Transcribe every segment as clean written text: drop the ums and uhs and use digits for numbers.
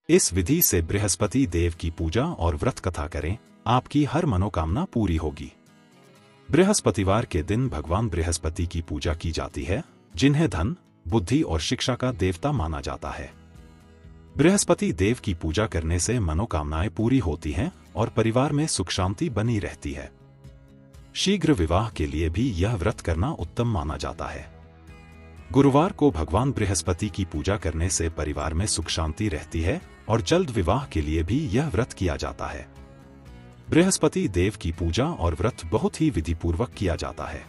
इस विधि से बृहस्पति देव की पूजा और व्रत कथा करें, आपकी हर मनोकामना पूरी होगी। बृहस्पतिवार के दिन भगवान बृहस्पति की पूजा की जाती है, जिन्हें धन, बुद्धि और शिक्षा का देवता माना जाता है। बृहस्पति देव की पूजा करने से मनोकामनाएं पूरी होती हैं और परिवार में सुख शांति बनी रहती है। शीघ्र विवाह के लिए भी यह व्रत करना उत्तम माना जाता है। गुरुवार को भगवान बृहस्पति की पूजा करने से परिवार में सुख शांति रहती है और जल्द विवाह के लिए भी यह व्रत किया जाता है। बृहस्पति देव की पूजा और व्रत बहुत ही विधिपूर्वक किया जाता है।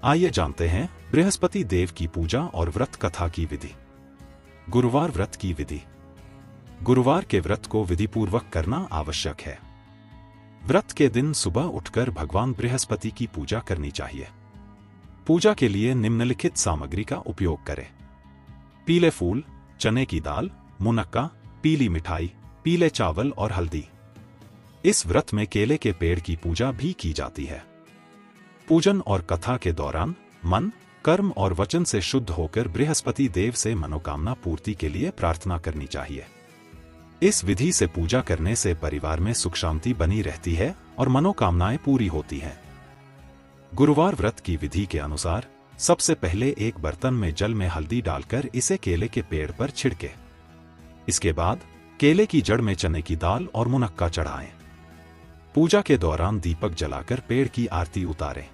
आइए जानते हैं बृहस्पति देव की पूजा और व्रत कथा की विधि। गुरुवार व्रत की विधि। गुरुवार के व्रत को विधिपूर्वक करना आवश्यक है। व्रत के दिन सुबह उठकर भगवान बृहस्पति की पूजा करनी चाहिए। पूजा के लिए निम्नलिखित सामग्री का उपयोग करें: पीले फूल, चने की दाल, मुनक्का, पीली मिठाई, पीले चावल और हल्दी। इस व्रत में केले के पेड़ की पूजा भी की जाती है। पूजन और कथा के दौरान मन, कर्म और वचन से शुद्ध होकर बृहस्पति देव से मनोकामना पूर्ति के लिए प्रार्थना करनी चाहिए। इस विधि से पूजा करने से परिवार में सुख शांति बनी रहती है और मनोकामनाएं पूरी होती हैं। गुरुवार व्रत की विधि के अनुसार सबसे पहले एक बर्तन में जल में हल्दी डालकर इसे केले के पेड़ पर छिड़के। इसके बाद केले की जड़ में चने की दाल और मुनक्का चढ़ाएं। पूजा के दौरान दीपक जलाकर पेड़ की आरती उतारें।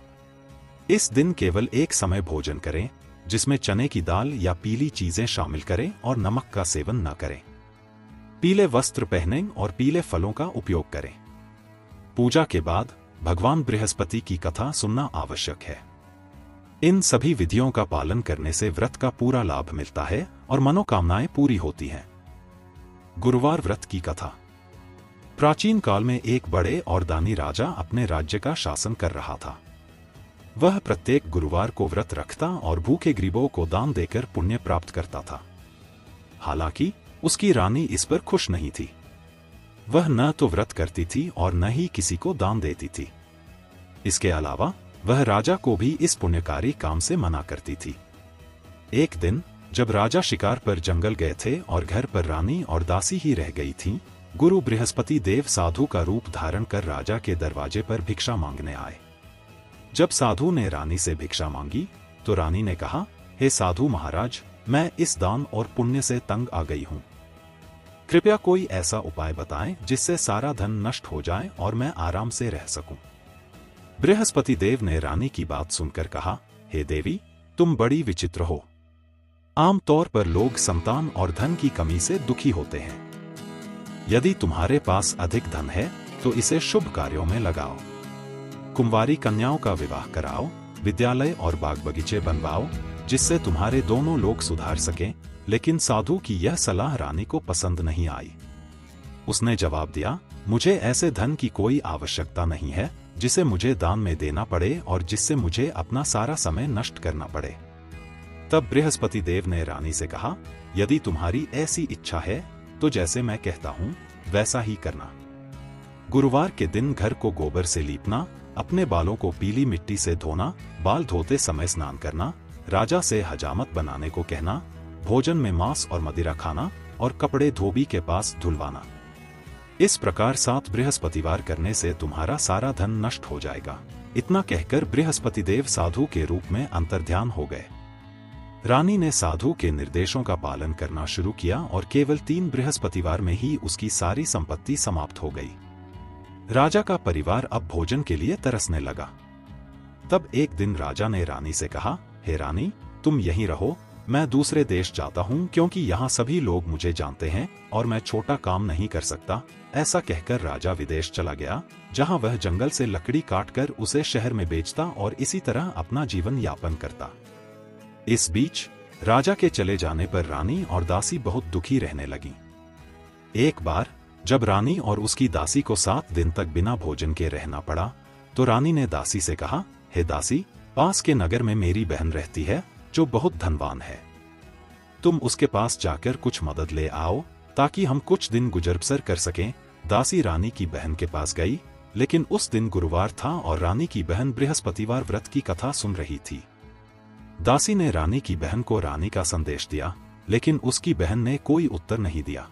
इस दिन केवल एक समय भोजन करें, जिसमें चने की दाल या पीली चीजें शामिल करें और नमक का सेवन न करें। पीले वस्त्र पहनें और पीले फलों का उपयोग करें। पूजा के बाद भगवान बृहस्पति की कथा सुनना आवश्यक है। इन सभी विधियों का पालन करने से व्रत का पूरा लाभ मिलता है और मनोकामनाएं पूरी होती हैं। गुरुवार व्रत की कथा। प्राचीन काल में एक बड़े और दानी राजा अपने राज्य का शासन कर रहा था। वह प्रत्येक गुरुवार को व्रत रखता और भूखे गरीबों को दान देकर पुण्य प्राप्त करता था। हालांकि उसकी रानी इस पर खुश नहीं थी। वह न तो व्रत करती थी और न ही किसी को दान देती थी। इसके अलावा वह राजा को भी इस पुण्यकारी काम से मना करती थी। एक दिन जब राजा शिकार पर जंगल गए थे और घर पर रानी और दासी ही रह गई थीं, गुरु बृहस्पति देव साधु का रूप धारण कर राजा के दरवाजे पर भिक्षा मांगने आए। जब साधु ने रानी से भिक्षा मांगी तो रानी ने कहा, हे साधु महाराज, मैं इस दान और पुण्य से तंग आ गई हूं। कृपया कोई ऐसा उपाय बताएं जिससे सारा धन नष्ट हो जाए और मैं आराम से रह सकूं। बृहस्पति देव ने रानी की बात सुनकर कहा, हे देवी, तुम बड़ी विचित्र हो। आमतौर पर लोग संतान और धन की कमी से दुखी होते हैं। यदि तुम्हारे पास अधिक धन है तो इसे शुभ कार्यों में लगाओ। कुंवारी कन्याओं का विवाह कराओ, विद्यालय और बाग बगीचे बनवाओ, जिससे तुम्हारे दोनों लोग सुधार सकें। लेकिन साधु की यह सलाह रानी को पसंद नहीं आई। उसने जवाब दिया, मुझे ऐसे धन की कोई आवश्यकता नहीं है जिसे मुझे दान में देना पड़े और जिससे मुझे अपना सारा समय नष्ट करना पड़े। तब बृहस्पति देव ने रानी से कहा, यदि तुम्हारी ऐसी इच्छा है तो जैसे मैं कहता हूं वैसा ही करना। गुरुवार के दिन घर को गोबर से लीपना, अपने बालों को पीली मिट्टी से धोना, बाल धोते समय स्नान करना, राजा से हजामत बनाने को कहना, भोजन में मांस और मदिरा खाना और कपड़े धोबी के पास धुलवाना। इस प्रकार 7 बृहस्पतिवार करने से तुम्हारा सारा धन नष्ट हो जाएगा। इतना कहकर बृहस्पति देव साधु के रूप में अंतर्ध्यान हो गए। रानी ने साधु के निर्देशों का पालन करना शुरू किया और केवल 3 बृहस्पतिवार में ही उसकी सारी संपत्ति समाप्त हो गई। राजा का परिवार अब भोजन के लिए तरसने लगा। तब एक दिन राजा ने रानी से कहा, हे रानी, तुम यहीं रहो, मैं दूसरे देश जाता हूं क्योंकि यहाँ सभी लोग मुझे जानते हैं और मैं छोटा काम नहीं कर सकता। ऐसा कहकर राजा विदेश चला गया, जहाँ वह जंगल से लकड़ी काटकर उसे शहर में बेचता और इसी तरह अपना जीवन यापन करता। इस बीच राजा के चले जाने पर रानी और दासी बहुत दुखी रहने लगी। एक बार जब रानी और उसकी दासी को 7 दिन तक बिना भोजन के रहना पड़ा तो रानी ने दासी से कहा, हे दासी, पास के नगर में मेरी बहन रहती है जो बहुत धनवान है। तुम उसके पास जाकर कुछ मदद ले आओ ताकि हम कुछ दिन गुजर बसर कर सकें। दासी रानी की बहन के पास गई, लेकिन उस दिन गुरुवार था और रानी की बहन बृहस्पतिवार व्रत की कथा सुन रही थी। दासी ने रानी की बहन को रानी का संदेश दिया, लेकिन उसकी बहन ने कोई उत्तर नहीं दिया।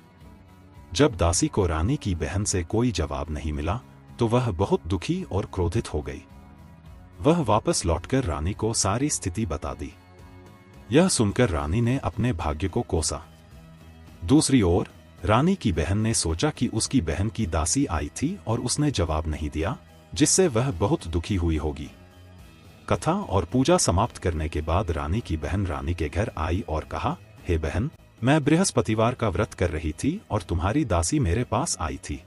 जब दासी को रानी की बहन से कोई जवाब नहीं मिला तो वह बहुत दुखी और क्रोधित हो गई। वह वापस लौटकर रानी को सारी स्थिति बता दी। यह सुनकर रानी ने अपने भाग्य को कोसा। दूसरी ओर रानी की बहन ने सोचा कि उसकी बहन की दासी आई थी और उसने जवाब नहीं दिया, जिससे वह बहुत दुखी हुई होगी। कथा और पूजा समाप्त करने के बाद रानी की बहन रानी के घर आई और कहा, हे बहन, मैं बृहस्पतिवार का व्रत कर रही थी और तुम्हारी दासी मेरे पास आई थी।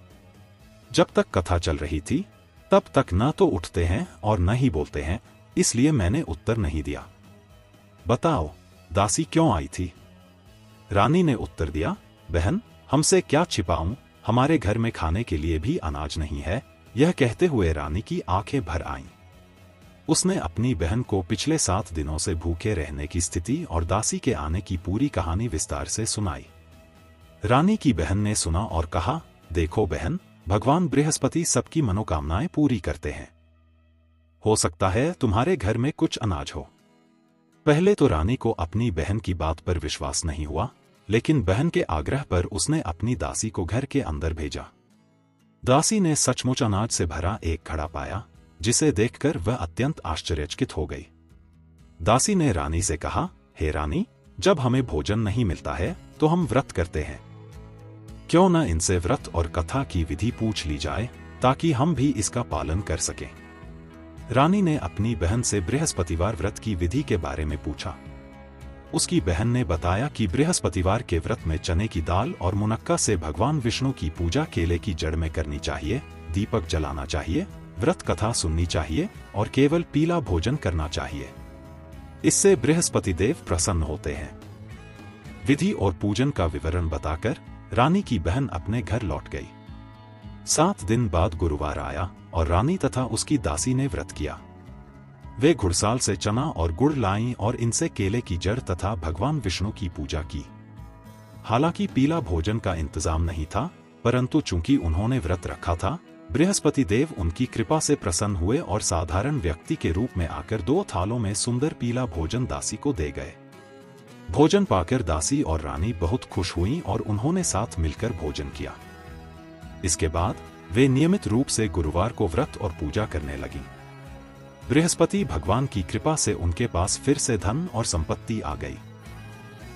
जब तक कथा चल रही थी तब तक न तो उठते हैं और न ही बोलते हैं, इसलिए मैंने उत्तर नहीं दिया। बताओ, दासी क्यों आई थी? रानी ने उत्तर दिया, बहन, हमसे क्या छिपाऊं, हमारे घर में खाने के लिए भी अनाज नहीं है। यह कहते हुए रानी की आंखें भर आईं। उसने अपनी बहन को पिछले 7 दिनों से भूखे रहने की स्थिति और दासी के आने की पूरी कहानी विस्तार से सुनाई। रानी की बहन ने सुना और कहा, देखो बहन, भगवान बृहस्पति सबकी मनोकामनाएं पूरी करते हैं। हो सकता है तुम्हारे घर में कुछ अनाज हो। पहले तो रानी को अपनी बहन की बात पर विश्वास नहीं हुआ, लेकिन बहन के आग्रह पर उसने अपनी दासी को घर के अंदर भेजा। दासी ने सचमुच अनाज से भरा एक घड़ा पाया, जिसे देखकर वह अत्यंत आश्चर्यचकित हो गई। दासी ने रानी से कहा, हे रानी, जब हमें भोजन नहीं मिलता है तो हम व्रत करते हैं। क्यों न इनसे व्रत और कथा की विधि पूछ ली जाए, ताकि हम भी इसका पालन कर सकें। रानी ने अपनी बहन से बृहस्पतिवार व्रत की विधि के बारे में पूछा। उसकी बहन ने बताया कि बृहस्पतिवार के व्रत में चने की दाल और मुनक्का से भगवान विष्णु की पूजा केले की जड़ में करनी चाहिए, दीपक जलाना चाहिए, व्रत कथा सुननी चाहिए और केवल पीला भोजन करना चाहिए। इससे बृहस्पति देव प्रसन्न होते हैं। विधि और पूजन का विवरण बताकर रानी की बहन अपने घर लौट गई। 7 दिन बाद गुरुवार आया और रानी तथा उसकी दासी ने व्रत किया। वे घुड़साल से चना और गुड़ लाईं और इनसे केले की जड़ तथा भगवान विष्णु की पूजा की। हालांकि पीला भोजन का इंतजाम नहीं था, परंतु चूंकि उन्होंने व्रत रखा था, बृहस्पति देव उनकी कृपा से प्रसन्न हुए और साधारण व्यक्ति के रूप में आकर 2 थालों में सुंदर पीला भोजन दासी को दे गए। भोजन पाकर दासी और रानी बहुत खुश हुईं और उन्होंने साथ मिलकर भोजन किया। इसके बाद वे नियमित रूप से गुरुवार को व्रत और पूजा करने लगीं। बृहस्पति भगवान की कृपा से उनके पास फिर से धन और संपत्ति आ गई।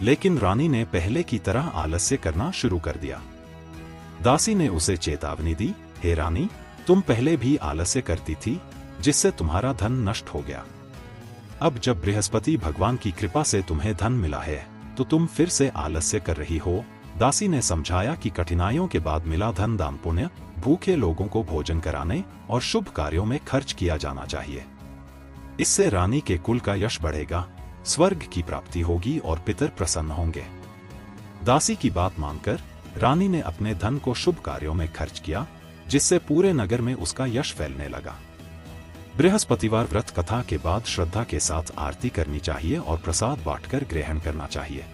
लेकिन रानी ने पहले की तरह आलस्य करना शुरू कर दिया। दासी ने उसे चेतावनी दी, हे रानी, तुम पहले भी आलस्य करती थी, जिससे तुम्हारा धन नष्ट हो गया। अब जब बृहस्पति भगवान की कृपा से तुम्हें धन मिला है तो तुम फिर से आलस्य कर रही हो। दासी ने समझाया कि कठिनाइयों के बाद मिला धन दान पुण्य, भूखे लोगों को भोजन कराने और शुभ कार्यों में खर्च किया जाना चाहिए। इससे रानी के कुल का यश बढ़ेगा, स्वर्ग की प्राप्ति होगी और पितर प्रसन्न होंगे। दासी की बात मानकर रानी ने अपने धन को शुभ कार्यों में खर्च किया, जिससे पूरे नगर में उसका यश फैलने लगा। बृहस्पतिवार व्रत कथा के बाद श्रद्धा के साथ आरती करनी चाहिए और प्रसाद बांटकर ग्रहण करना चाहिए।